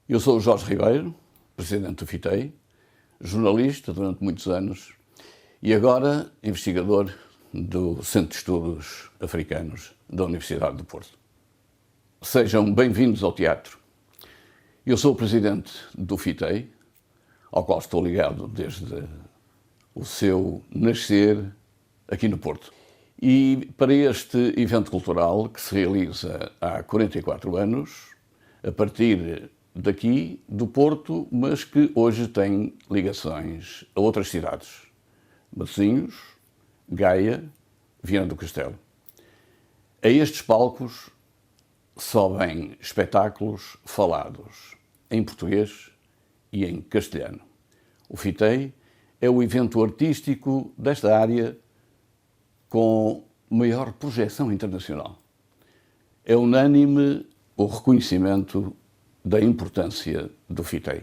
Eu sou o Jorge Ribeiro, presidente do FITEI, jornalista durante muitos anos e agora investigador do Centro de Estudos Africanos da Universidade do Porto. Sejam bem-vindos ao teatro. Eu sou o presidente do FITEI, ao qual estou ligado desde o seu nascer aqui no Porto. E para este evento cultural que se realiza há 44 anos, a partir daqui do Porto, mas que hoje tem ligações a outras cidades, Matosinhos, Gaia, Viana do Castelo. A estes palcos sobem espetáculos falados em português e em castelhano. O FITEI é o evento artístico desta área com maior projeção internacional. É unânime o reconhecimento da importância do FITEI.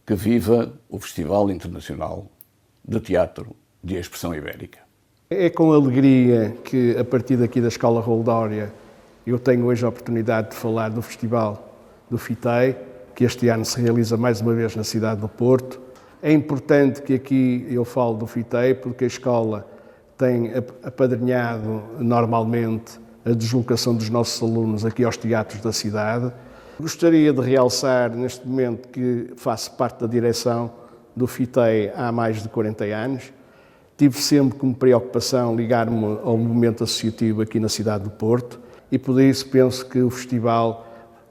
Que viva o Festival Internacional de Teatro de Expressão Ibérica. É com alegria que, a partir daqui da Escola Raul Dória, eu tenho hoje a oportunidade de falar do Festival do FITEI, que este ano se realiza mais uma vez na cidade do Porto. É importante que aqui eu falo do FITEI, porque a escola tem apadrinhado normalmente a deslocação dos nossos alunos aqui aos teatros da cidade. Gostaria de realçar neste momento que faço parte da direção do FITEI há mais de 40 anos. Tive sempre como preocupação ligar-me ao movimento associativo aqui na cidade do Porto e por isso penso que o Festival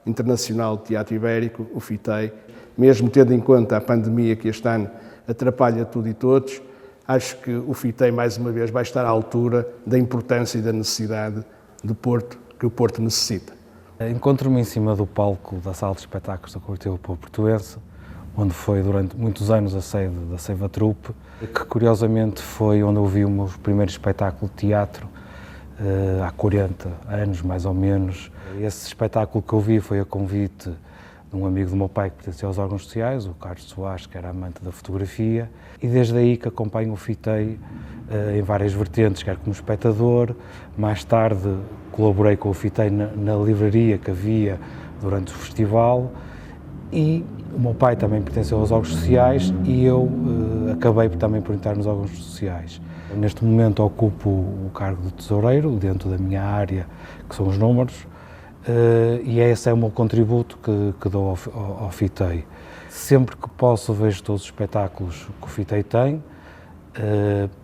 Internacional de Teatro Ibérico, o FITEI, mesmo tendo em conta a pandemia que este ano atrapalha tudo e todos, acho que o FITEI mais uma vez vai estar à altura da importância e da necessidade do Porto, que o Porto necessita. Encontro-me em cima do palco da Sala de Espetáculos da Corte Portuense, onde foi durante muitos anos a sede da Seiva Trupe, que curiosamente foi onde eu vi o meu primeiro espetáculo de teatro, há 40 anos mais ou menos. Esse espetáculo que eu vi foi a convite de um amigo do meu pai que pertencia aos órgãos sociais, o Carlos Soares, que era amante da fotografia, e desde aí que acompanho o FITEI em várias vertentes, quer como espectador. Mais tarde colaborei com o FITEI na livraria que havia durante o festival, e o meu pai também pertenceu aos órgãos sociais e eu acabei também por entrar nos órgãos sociais. Neste momento ocupo o cargo de tesoureiro dentro da minha área, que são os números, e esse é o meu contributo que dou ao FITEI. Sempre que posso vejo todos os espetáculos que o FITEI tem,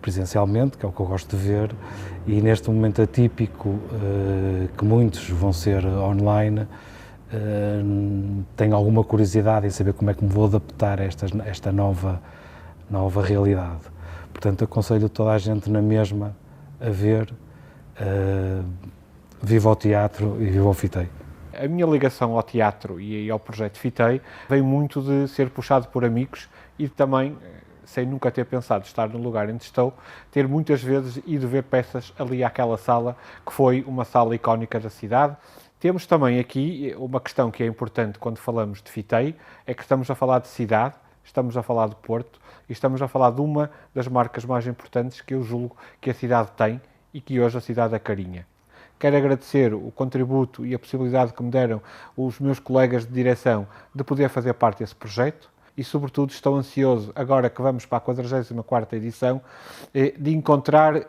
presencialmente, que é o que eu gosto de ver, e neste momento atípico, que muitos vão ser online, tenho alguma curiosidade em saber como é que me vou adaptar a esta nova realidade. Portanto, aconselho toda a gente na mesma a ver, viva o teatro e viva o FITEI. A minha ligação ao teatro e ao projeto FITEI vem muito de ser puxado por amigos e também, sem nunca ter pensado estar no lugar onde estou, ter muitas vezes ido ver peças ali àquela sala, que foi uma sala icónica da cidade. Temos também aqui uma questão que é importante quando falamos de FITEI, é que estamos a falar de cidade, estamos a falar de Porto e estamos a falar de uma das marcas mais importantes que eu julgo que a cidade tem e que hoje a cidade acarinha. Quero agradecer o contributo e a possibilidade que me deram os meus colegas de direção de poder fazer parte desse projeto e, sobretudo, estou ansioso, agora que vamos para a 44ª edição, de encontrar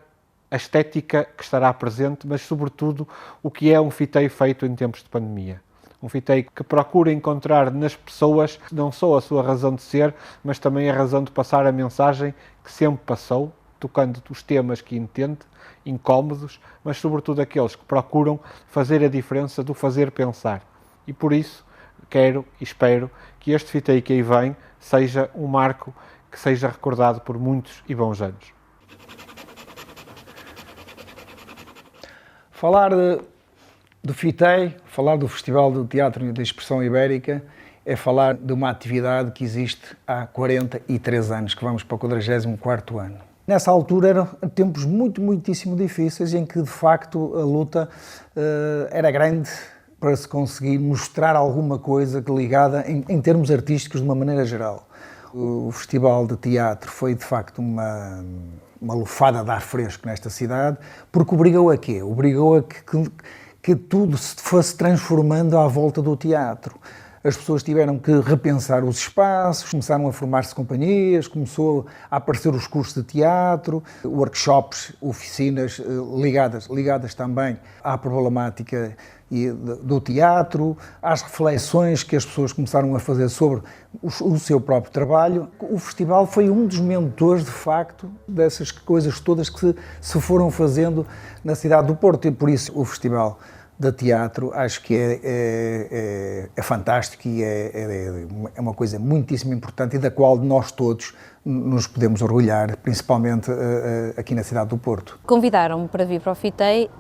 a estética que estará presente, mas, sobretudo, o que é um FITEI feito em tempos de pandemia. Um FITEI que procura encontrar nas pessoas não só a sua razão de ser, mas também a razão de passar a mensagem que sempre passou, tocando os temas que entende, incómodos, mas sobretudo aqueles que procuram fazer a diferença do fazer pensar. E por isso quero e espero que este FITEI que aí vem seja um marco que seja recordado por muitos e bons anos. Falar do FITEI, falar do Festival do Teatro e da Expressão Ibérica, é falar de uma atividade que existe há 43 anos, que vamos para o 44º ano. Nessa altura eram tempos muitíssimo difíceis, em que de facto a luta era grande para se conseguir mostrar alguma coisa ligada em termos artísticos de uma maneira geral. O Festival de Teatro foi de facto uma lufada de ar fresco nesta cidade, porque obrigou a quê? Obrigou a que tudo se fosse transformando à volta do teatro. as pessoas tiveram que repensar os espaços, começaram a formar-se companhias, começou a aparecer os cursos de teatro, workshops, oficinas ligadas também à problemática do teatro, às reflexões que as pessoas começaram a fazer sobre o seu próprio trabalho. O festival foi um dos mentores, de facto, dessas coisas todas que se foram fazendo na cidade do Porto, e por isso o Festival de Teatro acho que é fantástico e é uma coisa muitíssimo importante e da qual nós todos nos podemos orgulhar, principalmente aqui na cidade do Porto. Convidaram-me para vir para o FITEI,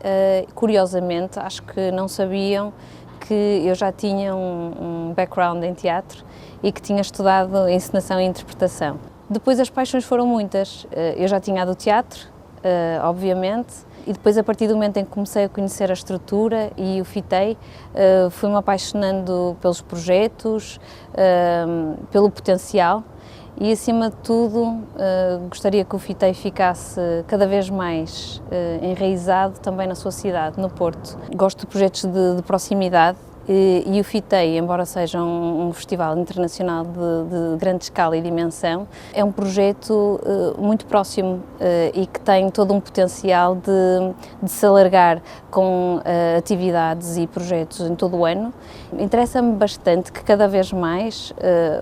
curiosamente, acho que não sabiam que eu já tinha um background em teatro e que tinha estudado encenação e interpretação. Depois as paixões foram muitas, eu já tinha a do teatro, obviamente, e depois, a partir do momento em que comecei a conhecer a estrutura e o FITEI, fui-me apaixonando pelos projetos, pelo potencial e, acima de tudo, gostaria que o FITEI ficasse cada vez mais enraizado também na sua cidade, no Porto. Gosto de projetos de proximidade. E o FITEI, embora seja um festival internacional de grande escala e dimensão, é um projeto muito próximo e que tem todo um potencial de se alargar com atividades e projetos em todo o ano. Interessa-me bastante que cada vez mais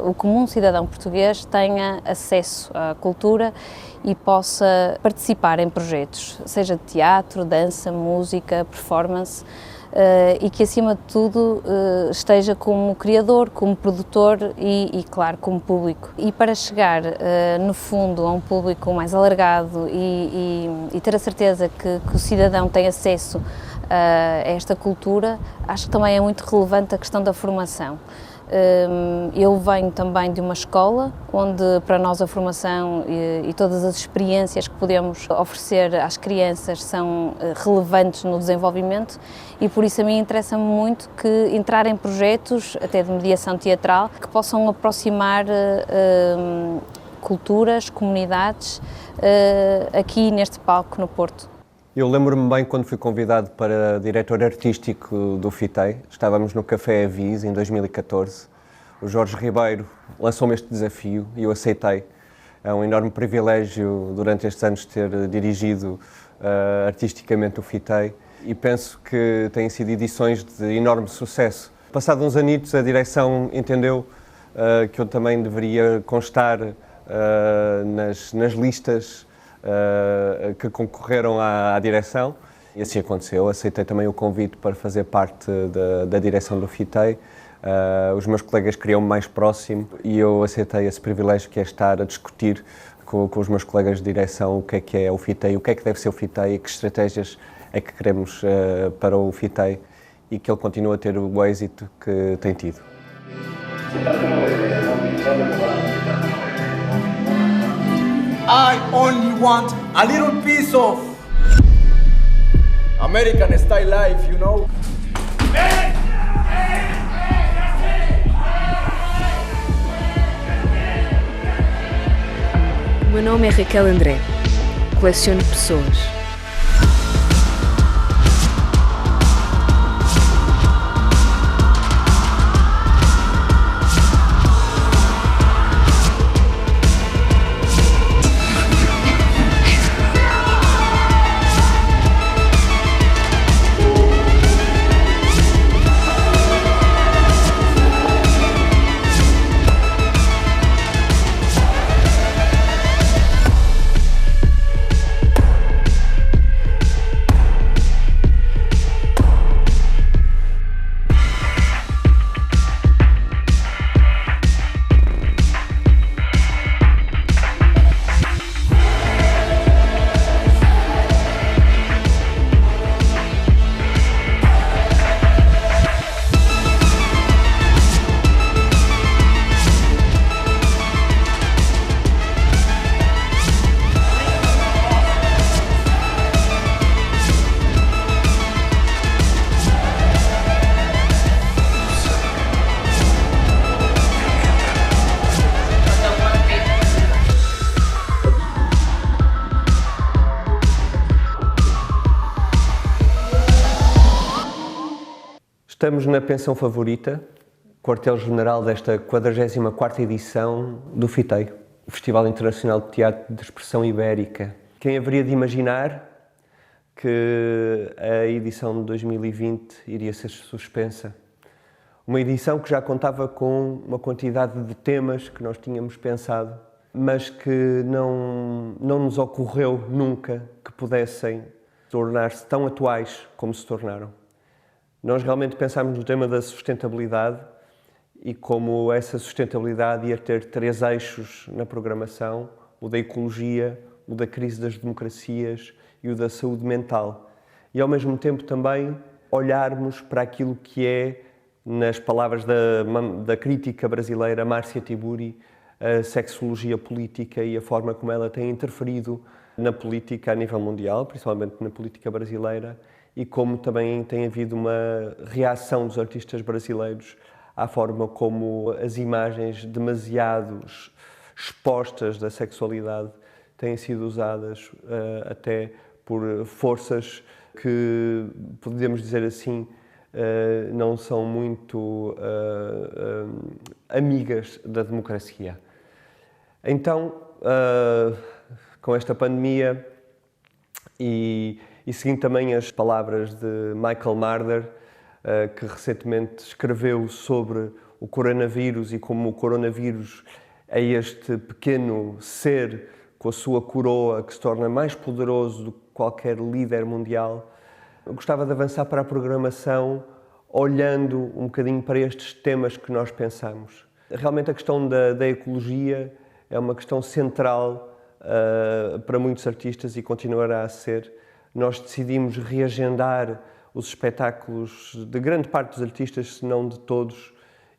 o comum cidadão português tenha acesso à cultura e possa participar em projetos, seja de teatro, dança, música, performance, e que, acima de tudo, esteja como criador, como produtor e, claro, como público. E para chegar, no fundo, a um público mais alargado e ter a certeza que o cidadão tem acesso a esta cultura, acho que também é muito relevante a questão da formação. Eu venho também de uma escola onde para nós a formação e todas as experiências que podemos oferecer às crianças são relevantes no desenvolvimento e por isso a mim interessa-me muito que entrar em projetos, até de mediação teatral, que possam aproximar culturas, comunidades aqui neste palco no Porto. Eu lembro-me bem quando fui convidado para diretor artístico do FITEI. Estávamos no Café Avis em 2014. O Jorge Ribeiro lançou-me este desafio e eu aceitei. É um enorme privilégio durante estes anos ter dirigido artisticamente o FITEI e penso que têm sido edições de enorme sucesso. Passados uns anitos, a direção entendeu que eu também deveria constar nas listas que concorreram à direção e assim aconteceu. Aceitei também o convite para fazer parte da direção do FITEI. Os meus colegas queriam-me mais próximo e eu aceitei esse privilégio que é estar a discutir com os meus colegas de direção o que é o FITEI, o que é que deve ser o FITEI e que estratégias é que queremos para o FITEI e que ele continue a ter o êxito que tem tido. I only want a little piece of American style life, you know? O meu nome é Raquel André. Coleciono pessoas. Estamos na pensão favorita, quartel-general desta 44ª edição do FITEI, o Festival Internacional de Teatro de Expressão Ibérica. Quem haveria de imaginar que a edição de 2020 iria ser suspensa? Uma edição que já contava com uma quantidade de temas que nós tínhamos pensado, mas que não nos ocorreu nunca que pudessem tornar-se tão atuais como se tornaram. Nós realmente pensámos no tema da sustentabilidade e como essa sustentabilidade ia ter 3 eixos na programação: o da ecologia, o da crise das democracias e o da saúde mental. E ao mesmo tempo também olharmos para aquilo que é, nas palavras da crítica brasileira Márcia Tiburi, a sexologia política e a forma como ela tem interferido na política a nível mundial, principalmente na política brasileira, e como também tem havido uma reação dos artistas brasileiros à forma como as imagens demasiado expostas da sexualidade têm sido usadas até por forças que, podemos dizer assim, não são muito amigas da democracia. Então, com esta pandemia e seguindo também as palavras de Michael Marder, que recentemente escreveu sobre o coronavírus e como o coronavírus é este pequeno ser com a sua coroa que se torna mais poderoso do que qualquer líder mundial, eu gostava de avançar para a programação olhando um bocadinho para estes temas que nós pensamos. Realmente a questão da ecologia é uma questão central para muitos artistas e continuará a ser. Nós decidimos reagendar os espetáculos de grande parte dos artistas, se não de todos,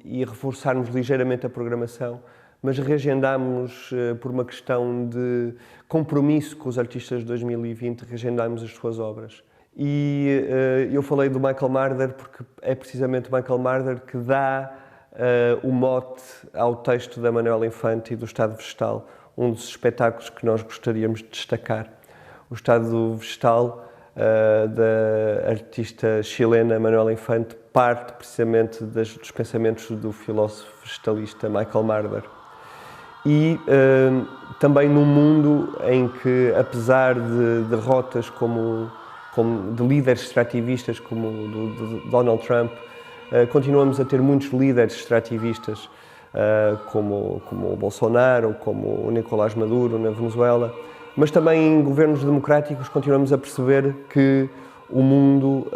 e reforçarmos ligeiramente a programação, mas reagendámos por uma questão de compromisso com os artistas de 2020, reagendámos as suas obras. E eu falei do Michael Marder porque é precisamente o Michael Marder que dá o mote ao texto da Manuela Infante e do Estado Vegetal, um dos espetáculos que nós gostaríamos de destacar. O Estado Vegetal, da artista chilena Manuela Infante, parte precisamente dos pensamentos do filósofo vegetalista Michael Marder. E também num mundo em que, apesar de derrotas como de líderes extrativistas como o de Donald Trump, continuamos a ter muitos líderes extrativistas como o Bolsonaro, como o Nicolás Maduro na Venezuela, mas também em governos democráticos continuamos a perceber que o mundo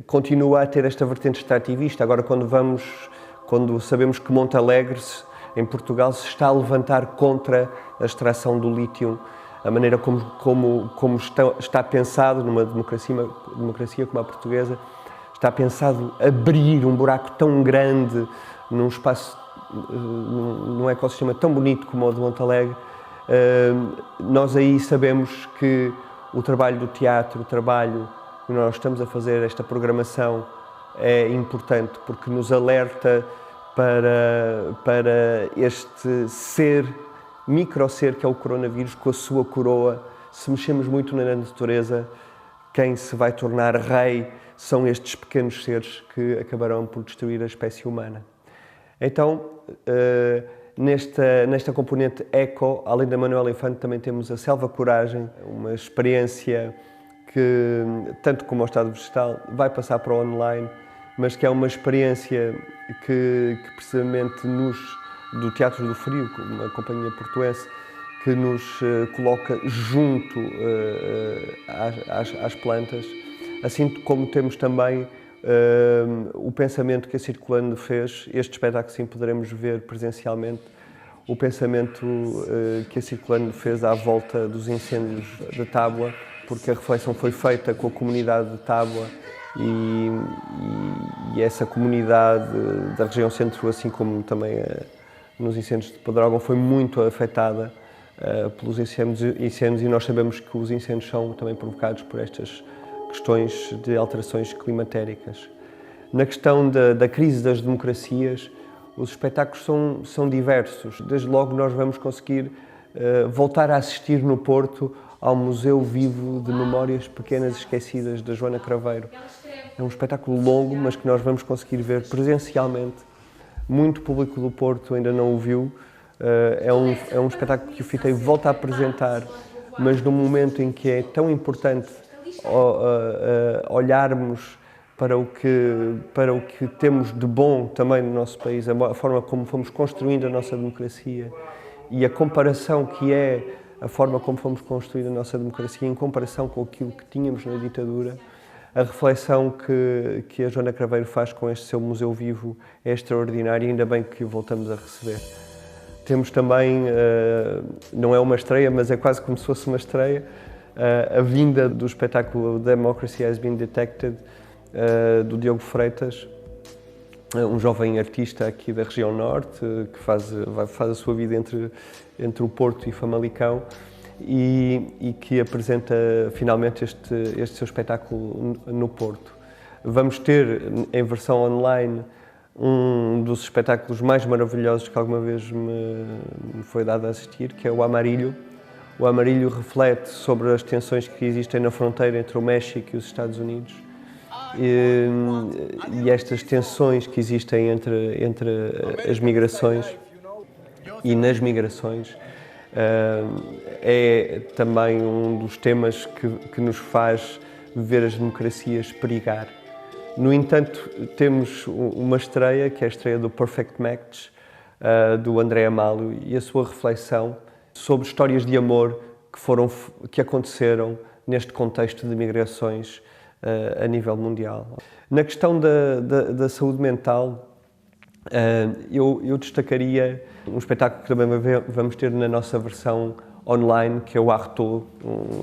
continua a ter esta vertente extrativista. Agora, quando sabemos que Montalegre, em Portugal, se está a levantar contra a extração do lítio, a maneira como está pensado numa democracia como a portuguesa, está pensado abrir um buraco tão grande num espaço, num ecossistema tão bonito como o de Montalegre. Nós aí sabemos que o trabalho do teatro, o trabalho que nós estamos a fazer, esta programação, é importante porque nos alerta para este micro-ser que é o coronavírus, com a sua coroa. Se mexemos muito na natureza, quem se vai tornar rei são estes pequenos seres que acabarão por destruir a espécie humana. Então, nesta componente eco, além da Manuela Infante, também temos a Selva Coragem, uma experiência que, tanto como o Estado Vegetal, vai passar para o online, mas que é uma experiência que precisamente do Teatro do Frio, uma companhia portuense, que nos coloca junto às plantas, assim como temos também o pensamento que a Circulando fez. Este espetáculo sim poderemos ver presencialmente, o pensamento que a Circulando fez à volta dos incêndios de Tábua, porque a reflexão foi feita com a comunidade de Tábua e essa comunidade da região centro, assim como também nos incêndios de Pedrógão, foi muito afetada pelos incêndios, e nós sabemos que os incêndios são também provocados por estas questões de alterações climatéricas. Na questão da crise das democracias, os espetáculos são diversos. Desde logo nós vamos conseguir voltar a assistir no Porto ao Museu Vivo de Memórias Pequenas Esquecidas, da Joana Craveiro. É um espetáculo longo, mas que nós vamos conseguir ver presencialmente. Muito público do Porto ainda não o viu. É um espetáculo que o FITEI volta a apresentar, mas num momento em que é tão importante olharmos para o que temos de bom também no nosso país, a forma como fomos construindo a nossa democracia e a comparação que é a forma como fomos construindo a nossa democracia em comparação com aquilo que tínhamos na ditadura. A reflexão que a Joana Craveiro faz com este seu Museu Vivo é extraordinária e ainda bem que o voltamos a receber. Temos também, não é uma estreia, mas é quase como se fosse uma estreia, a vinda do espetáculo Democracy Has Been Detected, do Diogo Freitas, um jovem artista aqui da região norte, que faz a sua vida entre o Porto e Famalicão e que apresenta finalmente este seu espetáculo no Porto. Vamos ter, em versão online, um dos espetáculos mais maravilhosos que alguma vez me foi dado a assistir, que é o Amarillo. O Amarillo reflete sobre as tensões que existem na fronteira entre o México e os Estados Unidos e estas tensões que existem entre as migrações e nas migrações é também um dos temas que nos faz ver as democracias perigar. No entanto, temos uma estreia, que é a estreia do Perfect Match, do André Amálio, e a sua reflexão sobre histórias de amor que aconteceram neste contexto de migrações a nível mundial. Na questão da saúde mental, eu destacaria um espetáculo que também vamos ter na nossa versão online, que é o Artaud,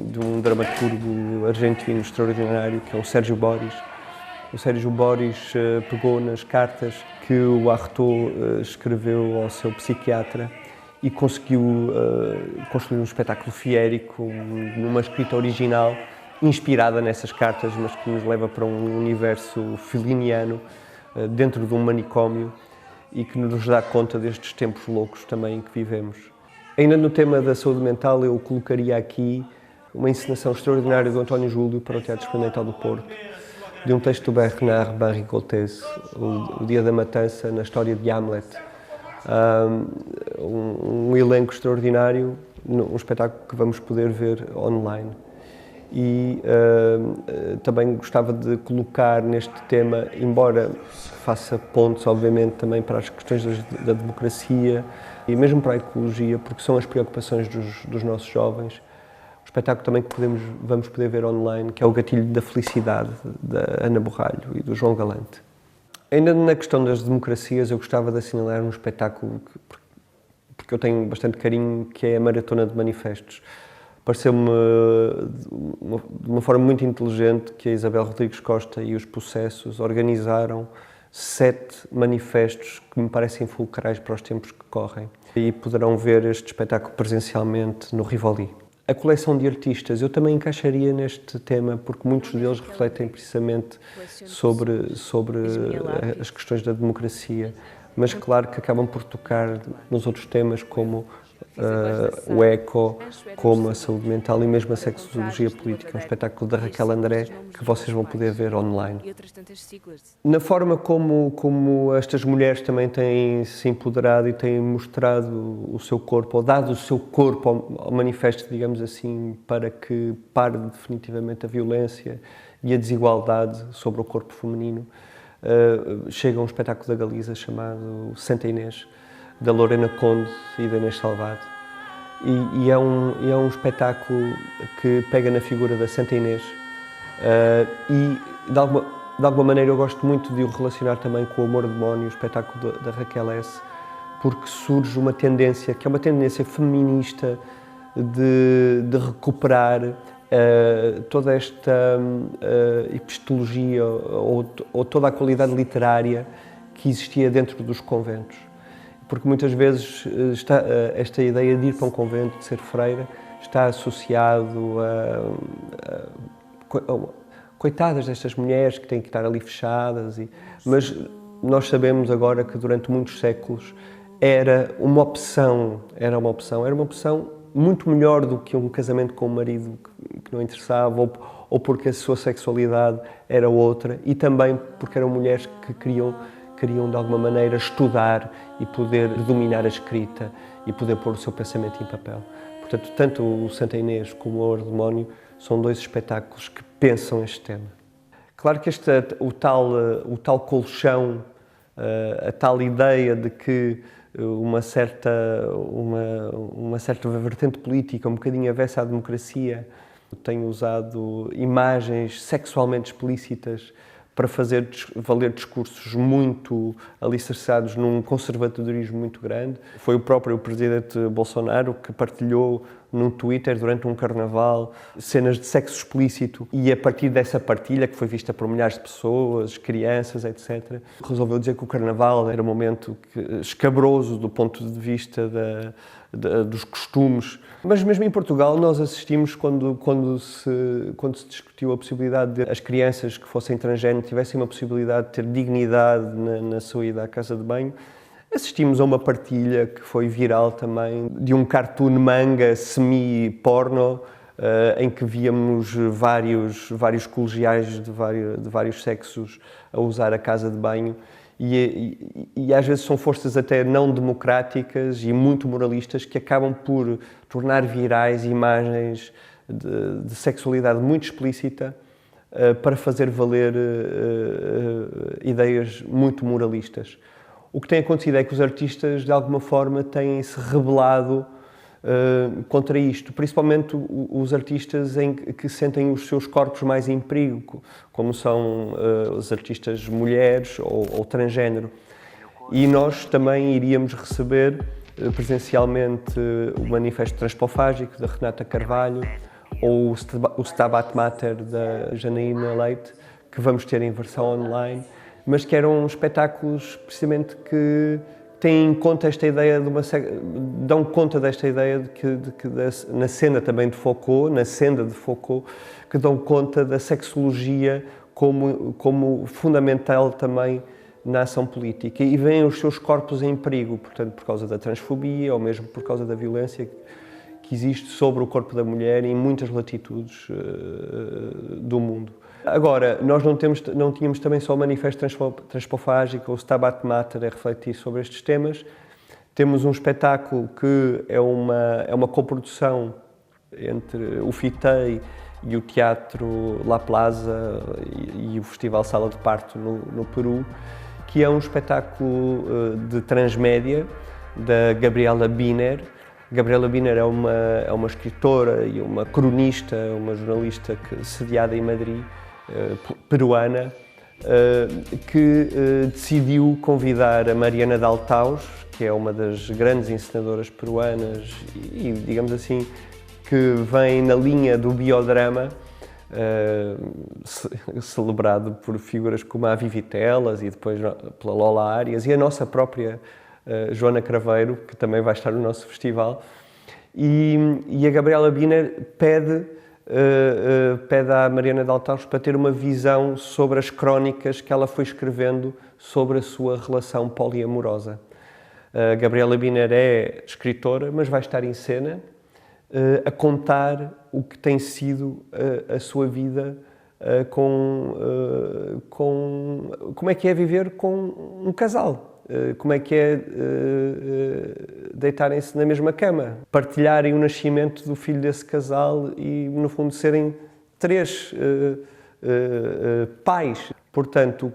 de um dramaturgo argentino extraordinário, que é o Sérgio Boris. O Sérgio Boris pegou nas cartas que o Artaud escreveu ao seu psiquiatra e conseguiu construir um espetáculo fiérico, numa escrita original, inspirada nessas cartas, mas que nos leva para um universo feliniano, dentro de um manicômio, e que nos dá conta destes tempos loucos também em que vivemos. Ainda no tema da saúde mental, eu colocaria aqui uma encenação extraordinária do António Júlio para o Teatro Experimental do Porto, de um texto do Bernard Barry-Coltès, O Dia da Matança, na história de Hamlet. Um elenco extraordinário, um espetáculo que vamos poder ver online. E também gostava de colocar neste tema, embora faça pontos, obviamente, também para as questões da democracia e mesmo para a ecologia, porque são as preocupações dos nossos jovens, o espetáculo também que vamos poder ver online, que é o Gatilho da Felicidade, da Ana Borralho e do João Galante. Ainda na questão das democracias, eu gostava de assinalar um espetáculo porque eu tenho bastante carinho, que é a Maratona de Manifestos. Pareceu-me de uma forma muito inteligente que a Isabel Rodrigues Costa e os Processos organizaram 7 manifestos que me parecem fulcrais para os tempos que correm. E poderão ver este espetáculo presencialmente no Rivoli. A coleção de artistas eu também encaixaria neste tema, porque muitos deles refletem precisamente sobre as questões da democracia, mas claro que acabam por tocar nos outros temas como o eco, como a saúde mental e mesmo a sexologia política. É um espetáculo da Raquel André que vocês vão poder ver online. Na forma como estas mulheres também têm se empoderado e têm mostrado o seu corpo, ou dado o seu corpo ao manifesto, digamos assim, para que pare definitivamente a violência e a desigualdade sobre o corpo feminino, chega um espetáculo da Galiza chamado Santa Inês, da Lorena Conde e da Inês Salvado. E é um espetáculo que pega na figura da Santa Inês e, de alguma maneira, eu gosto muito de o relacionar também com o Amor Demónio, o espetáculo da Raquel S., porque surge uma tendência, que é uma tendência feminista de recuperar toda esta epistologia ou toda a qualidade literária que existia dentro dos conventos. Porque muitas vezes esta ideia de ir para um convento, de ser freira, está associado a coitadas destas mulheres que têm que estar ali fechadas. Mas nós sabemos agora que durante muitos séculos era uma opção muito melhor do que um casamento com um marido que não interessava, ou porque a sua sexualidade era outra, e também porque eram mulheres que queriam de alguma maneira estudar e poder dominar a escrita e poder pôr o seu pensamento em papel. Portanto, tanto o Santa Inês como o Ardemónio são dois espetáculos que pensam este tema. Claro que o tal colchão, a tal ideia de que uma certa vertente política, um bocadinho avessa à democracia, tem usado imagens sexualmente explícitas para fazer valer discursos muito alicerçados num conservadorismo muito grande. Foi o próprio presidente Bolsonaro que partilhou num Twitter durante um carnaval cenas de sexo explícito, e a partir dessa partilha, que foi vista por milhares de pessoas, crianças, etc., resolveu dizer que o carnaval era um momento escabroso do ponto de vista dos costumes. Mas mesmo em Portugal nós assistimos, quando se discutiu a possibilidade de as crianças que fossem transgênero tivessem uma possibilidade de ter dignidade na sua ida à casa de banho, assistimos a uma partilha que foi viral também, de um cartoon manga semi-porno, em que víamos vários colegiais de vários sexos a usar a casa de banho, e às vezes são forças até não democráticas e muito moralistas que acabam por tornar virais imagens de sexualidade muito explícita para fazer valer ideias muito moralistas. O que tem acontecido é que os artistas, de alguma forma, têm-se rebelado contra isto, principalmente os artistas que sentem os seus corpos mais em perigo, como são os artistas mulheres ou transgênero. E nós também iríamos receber presencialmente o Manifesto Transpofágico, da Renata Carvalho, ou o Stabat Mater, da Janaína Leite, que vamos ter em versão online, mas que eram espetáculos precisamente que têm em conta esta ideia dão conta desta ideia de que na cena também de Foucault, na senda de Foucault, que dão conta da sexologia como fundamental também na ação política, e veem os seus corpos em perigo, portanto, por causa da transfobia ou mesmo por causa da violência que existe sobre o corpo da mulher em muitas latitudes do mundo. Agora, nós não tínhamos também só o Manifesto Transpofágico ou o Stabat Mater a refletir sobre estes temas. Temos um espetáculo que é uma coprodução entre o FITEI e o Teatro La Plaza e o Festival Sala de Parto no Peru, que é um espetáculo de transmédia da Gabriela Biner. Gabriela Biner é uma escritora e uma cronista, uma jornalista sediada em Madrid, peruana, que decidiu convidar a Mariana Daltaus, que é uma das grandes encenadoras peruanas e, digamos assim, que vem na linha do biodrama, celebrado por figuras como a Vivi Telas e depois pela Lola Arias e a nossa própria Joana Craveiro, que também vai estar no nosso festival. E a Gabriela Biner pede à Mariana Daltaus para ter uma visão sobre as crónicas que ela foi escrevendo sobre a sua relação poliamorosa. A Gabriela Biner é escritora, mas vai estar em cena a contar o que tem sido a sua vida como é que é viver com um casal. Como é que é deitarem-se na mesma cama, partilharem o nascimento do filho desse casal e, no fundo, serem três pais. Portanto,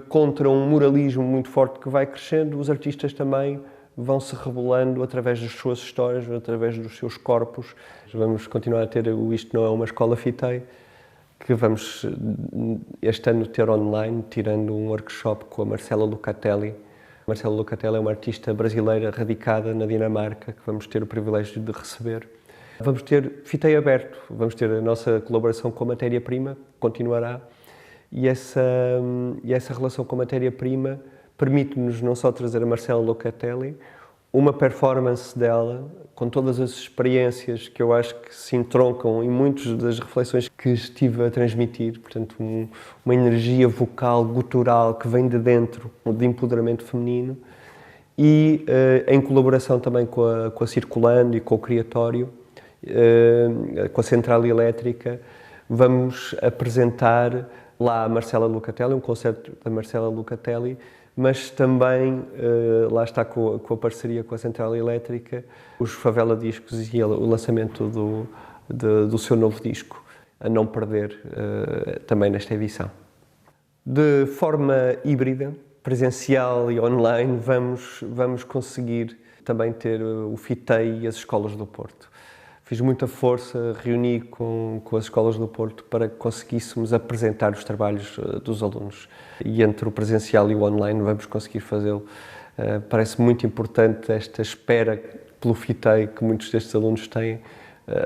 contra um moralismo muito forte que vai crescendo, os artistas também vão se rebelando através das suas histórias, através dos seus corpos. Vamos continuar a ter o Isto Não É Uma Escola FITEI, que vamos este ano ter online, tirando um workshop com a Marcela Lucatelli. A Marcela Lucatelli é uma artista brasileira radicada na Dinamarca, que vamos ter o privilégio de receber. Vamos ter FITEI aberto, vamos ter a nossa colaboração com a matéria-prima, continuará, e essa relação com a matéria-prima permite-nos não só trazer a Marcela Lucatelli, uma performance dela, com todas as experiências que eu acho que se entroncam em muitas das reflexões que estive a transmitir, portanto, uma energia vocal, gutural, que vem de dentro, de empoderamento feminino, e em colaboração também com a Circulando e com o Criatório, com a Central Elétrica, vamos apresentar lá a Marcela Lucatelli, um concerto da Marcela Lucatelli, mas também, lá está com a parceria com a Central Elétrica, os Favela Discos e o lançamento do seu novo disco, a não perder também nesta edição. De forma híbrida, presencial e online, vamos conseguir também ter o FITEI e as escolas do Porto. Fiz muita força, reuni com as escolas do Porto para que conseguíssemos apresentar os trabalhos dos alunos. E entre o presencial e o online vamos conseguir fazê-lo. Parece muito importante esta espera pelo FITEI que muitos destes alunos têm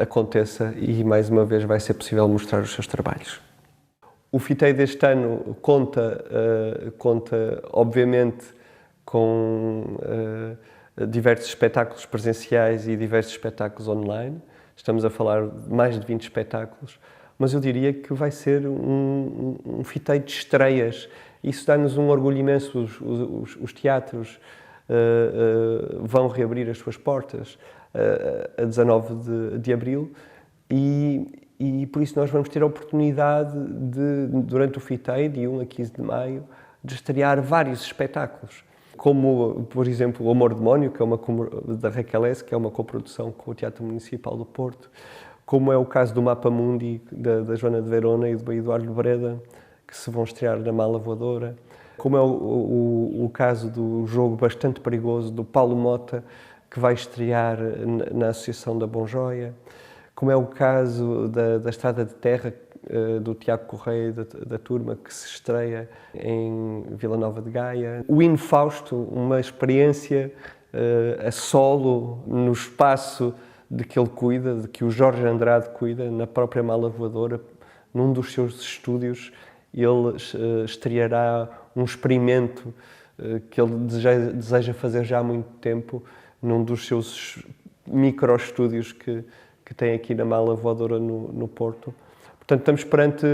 aconteça e mais uma vez vai ser possível mostrar os seus trabalhos. O FITEI deste ano conta obviamente com diversos espetáculos presenciais e diversos espetáculos online. Estamos a falar de mais de 20 espetáculos, mas eu diria que vai ser um FITEI de estreias. Isso dá-nos um orgulho imenso. Os teatros vão reabrir as suas portas a 19 de abril e por isso nós vamos ter a oportunidade durante o FITEI, de 1 a 15 de maio, de estrear vários espetáculos. Como, por exemplo, O Amor Demónio, que é da Raquel S., que é uma coprodução com o Teatro Municipal do Porto, como é o caso do Mapa Mundi, da Joana de Verona e do Eduardo Breda, que se vão estrear na Mala Voadora, como é o caso do jogo Bastante Perigoso, do Paulo Mota, que vai estrear na Associação da Bonjoia, como é o caso da Estrada de Terra, do Tiago Correia e da turma, que se estreia em Vila Nova de Gaia. O Hino Fausto, uma experiência a solo, no espaço de que ele cuida, de que o Jorge Andrade cuida, na própria Mala Voadora, num dos seus estúdios, ele estreará um experimento que ele deseja fazer já há muito tempo, num dos seus micro-estúdios que tem aqui na Mala Voadora no Porto. Portanto, estamos perante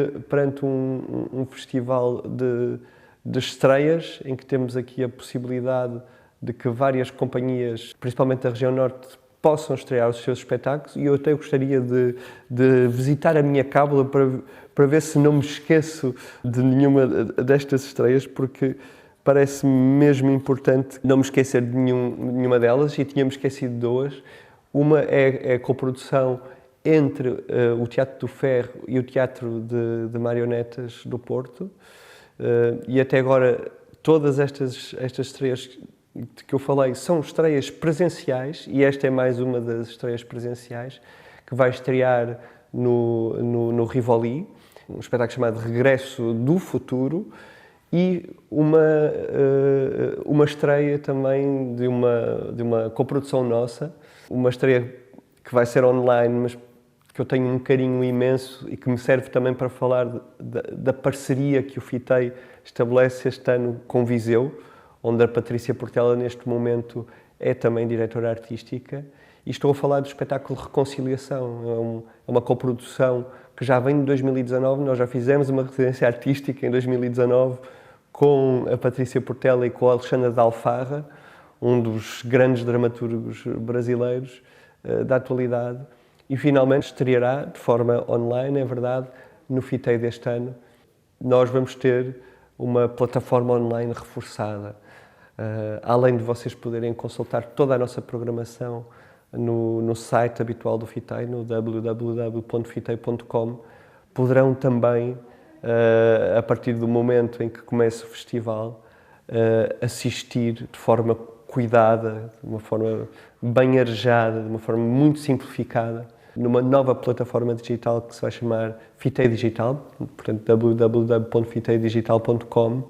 um festival de estreias, em que temos aqui a possibilidade de que várias companhias, principalmente da região norte, possam estrear os seus espetáculos, e eu até gostaria de visitar a minha cábula para ver se não me esqueço de nenhuma destas estreias, porque parece-me mesmo importante não me esquecer de nenhuma delas, e tinha-me esquecido de duas. Uma é a coprodução entre o Teatro do Ferro e o Teatro de Marionetas do Porto, e até agora todas estas estreias que eu falei são estreias presenciais, e esta é mais uma das estreias presenciais, que vai estrear no Rivoli, um espetáculo chamado Regresso do Futuro, e uma estreia também de uma coprodução nossa, uma estreia que vai ser online, mas que eu tenho um carinho imenso e que me serve também para falar da parceria que o FITEI estabelece este ano com Viseu, onde a Patrícia Portela neste momento é também diretora artística, e estou a falar do espetáculo Reconciliação. É uma coprodução que já vem de 2019, nós já fizemos uma residência artística em 2019 com a Patrícia Portela e com a Alexandra de Alfarra, um dos grandes dramaturgos brasileiros da atualidade, e finalmente estreará de forma online, é verdade, no FITEI deste ano. Nós vamos ter uma plataforma online reforçada. Além de vocês poderem consultar toda a nossa programação no site habitual do FITEI, no www.fitei.com, poderão também, a partir do momento em que começa o festival, assistir de forma cuidada, de uma forma bem arejada, de uma forma muito simplificada, numa nova plataforma digital que se vai chamar FITEI Digital, portanto www.fiteidigital.com,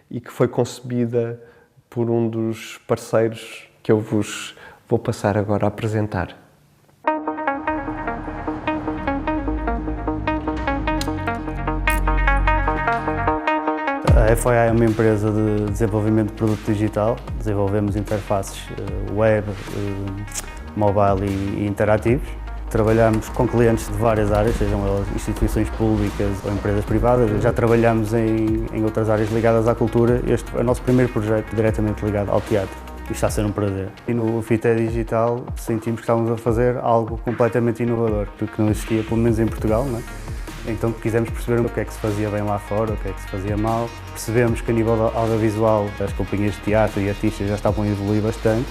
e que foi concebida por um dos parceiros que eu vos vou passar agora a apresentar. A FOI é uma empresa de desenvolvimento de produto digital. Desenvolvemos interfaces web, mobile e interativos. Trabalhamos com clientes de várias áreas, sejam elas instituições públicas ou empresas privadas. Já trabalhamos em outras áreas ligadas à cultura. Este é o nosso primeiro projeto diretamente ligado ao teatro. e está a ser um prazer. E no FITEI Digital sentimos que estávamos a fazer algo completamente inovador, porque não existia, pelo menos em Portugal, não é? Então quisemos perceber o que é que se fazia bem lá fora, o que é que se fazia mal. Percebemos que a nível audiovisual as companhias de teatro e artistas já estavam a evoluir bastante.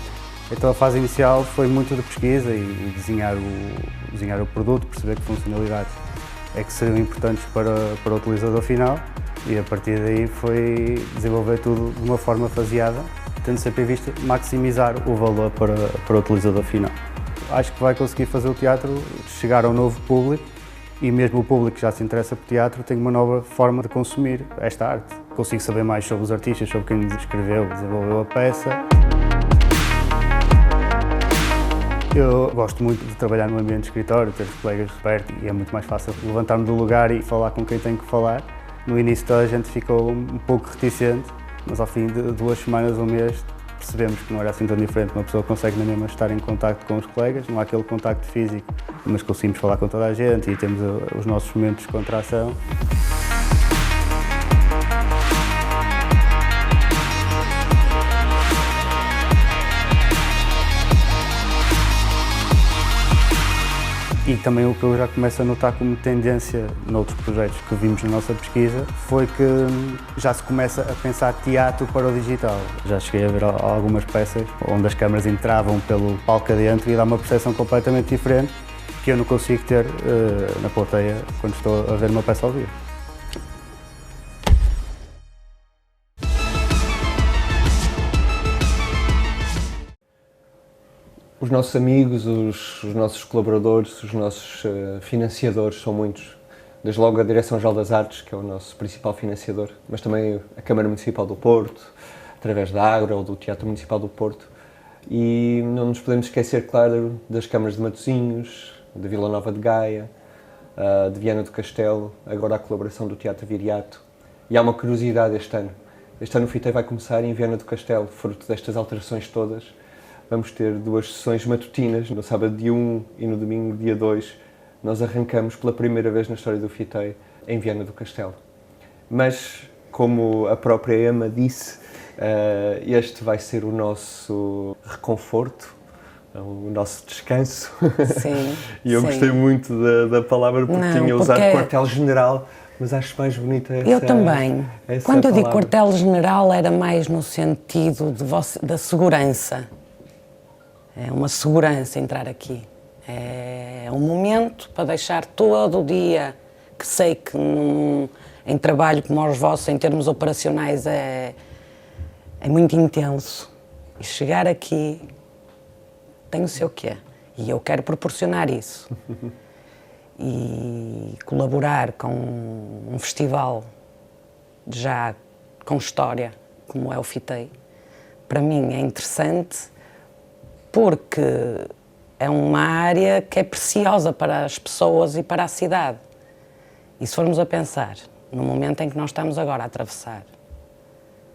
Então a fase inicial foi muito de pesquisa e desenhar o produto, perceber que funcionalidades é que seriam importantes para o utilizador final e a partir daí foi desenvolver tudo de uma forma faseada, tendo sempre em vista maximizar o valor para o utilizador final. Acho que vai conseguir fazer o teatro chegar ao novo público e mesmo o público que já se interessa por teatro tem uma nova forma de consumir esta arte. Consigo saber mais sobre os artistas, sobre quem escreveu, desenvolveu a peça. Eu gosto muito de trabalhar no ambiente de escritório, ter os colegas perto e é muito mais fácil levantar-me do lugar e falar com quem tenho que falar. No início toda a gente ficou um pouco reticente, mas ao fim de 2 semanas ou um mês percebemos que não era assim tão diferente. Uma pessoa consegue na mesma estar em contacto com os colegas, não há aquele contacto físico, mas conseguimos falar com toda a gente e temos os nossos momentos de contração. E também o que eu já começo a notar como tendência noutros projetos que vimos na nossa pesquisa foi que já se começa a pensar teatro para o digital. Já cheguei a ver algumas peças onde as câmaras entravam pelo palco adentro e dá uma percepção completamente diferente que eu não consigo ter na plateia quando estou a ver uma peça ao vivo. Os nossos amigos, os nossos colaboradores, os nossos financiadores são muitos. Desde logo a Direção-Geral das Artes, que é o nosso principal financiador, mas também a Câmara Municipal do Porto, através da Agra ou do Teatro Municipal do Porto. E não nos podemos esquecer, claro, das câmaras de Matosinhos, de Vila Nova de Gaia, de Viana do Castelo, agora a colaboração do Teatro Viriato. E há uma curiosidade este ano. Este ano o FITEI vai começar em Viana do Castelo, fruto destas alterações todas. Vamos ter 2 sessões matutinas, no sábado dia 1 e no domingo dia 2. Nós arrancamos pela primeira vez na história do FITEI em Viana do Castelo. Mas, como a própria Emma disse, este vai ser o nosso reconforto, o nosso descanso. Sim. E eu gostei muito da palavra porque tinha usado quartel-general, mas acho mais bonita essa. Eu também. Quando eu digo palavra. quartel-general era mais no sentido da segurança. É uma segurança entrar aqui. É um momento para deixar todo o dia, que sei que em trabalho como os vossos, em termos operacionais, é muito intenso. E chegar aqui tem o seu quê. E eu quero proporcionar isso. E colaborar com um festival já com história, como é o FITEI, para mim é interessante, porque é uma área que é preciosa para as pessoas e para a cidade. E se formos a pensar, no momento em que nós estamos agora a atravessar,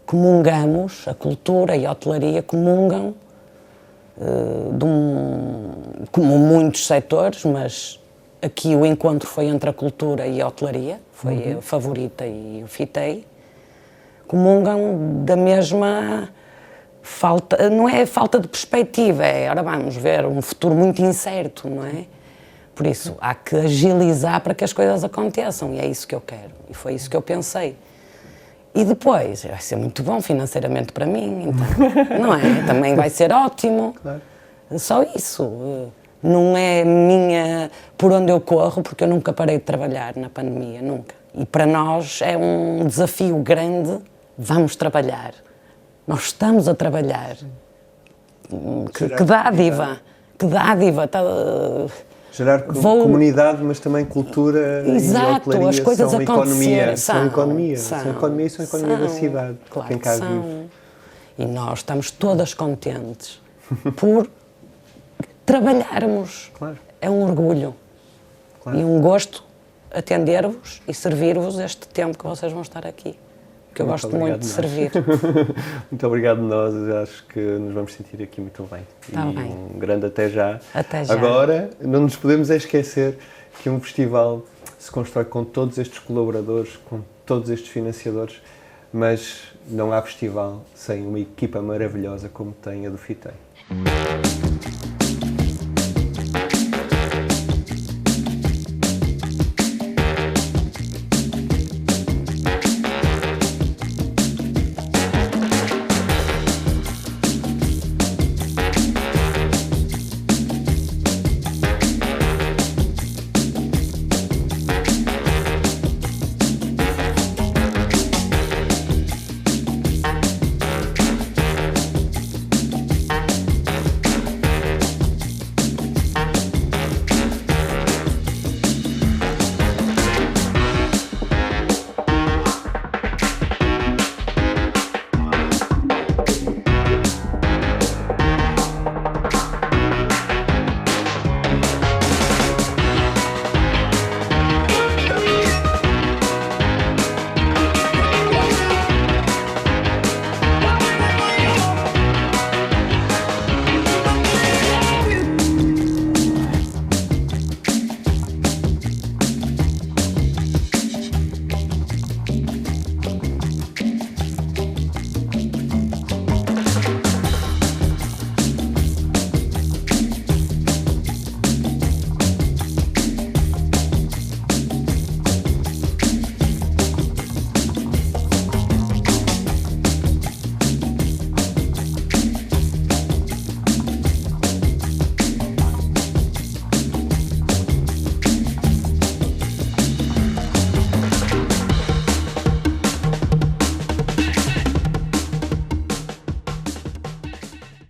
comungamos, a cultura e a hotelaria comungam, como muitos setores, mas aqui o encontro foi entre a cultura e a hotelaria, foi a Favorita e o FITEI, comungam da mesma falta, não é falta de perspectiva, ora vamos ver um futuro muito incerto, não é? Por isso, há que agilizar para que as coisas aconteçam e é isso que eu quero, e foi isso que eu pensei. E depois, vai ser muito bom financeiramente para mim, então, não é? Também vai ser ótimo, claro. Só isso. Não é minha, por onde eu corro, porque eu nunca parei de trabalhar na pandemia, nunca. E para nós é um desafio grande, vamos trabalhar. Nós estamos a trabalhar. Que dádiva, que dádiva. Gerar comunidade, mas também cultura. Exato, e hotelaria as coisas são economia. São economia e são economia da cidade. Claro quem cá vive. E nós estamos todas contentes por trabalharmos. Claro. É um orgulho. Claro. E um gosto atender-vos e servir-vos este tempo que vocês vão estar aqui. Que eu gosto muito de servir. Muito obrigado nós, acho que nos vamos sentir aqui muito bem. Tá e bem. Um grande até já. Até já. Agora, não nos podemos esquecer que um festival se constrói com todos estes colaboradores, com todos estes financiadores, mas não há festival sem uma equipa maravilhosa como tem a do FITEI.